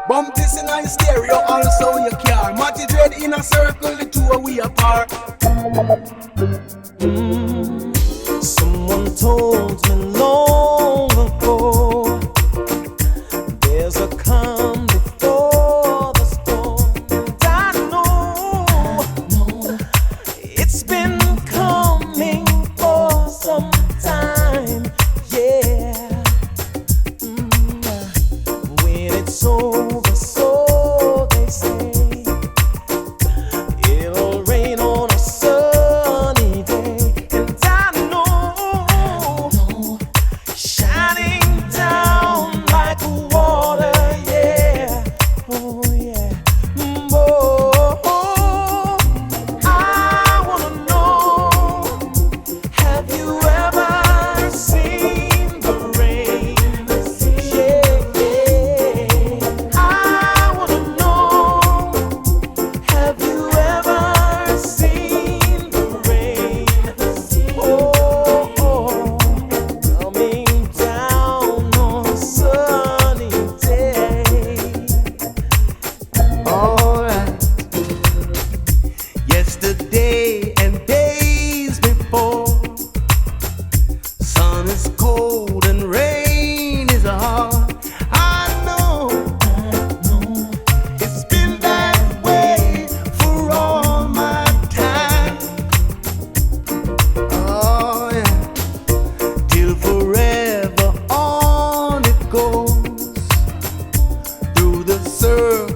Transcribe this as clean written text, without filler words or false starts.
Bump this in a stereo, also your car. Matty dread in a circle, the two we apart. Someone told me long ago, there's a calm before the storm. And I know it's been coming for some time. Yeah. When it's over, so they say, it'll rain on a sunny day. And I know, shining down like water, yeah. Oh yeah. Oh, I wanna know, have you ever seen the rain? Yeah, yeah. I wanna know, have you ever seen the rain? Oh, coming down on a sunny day. Alright. Yesterday and days before, sun is cold and rain is hard. I know it's been that way for all my time. Oh yeah, till forever on it goes through the circle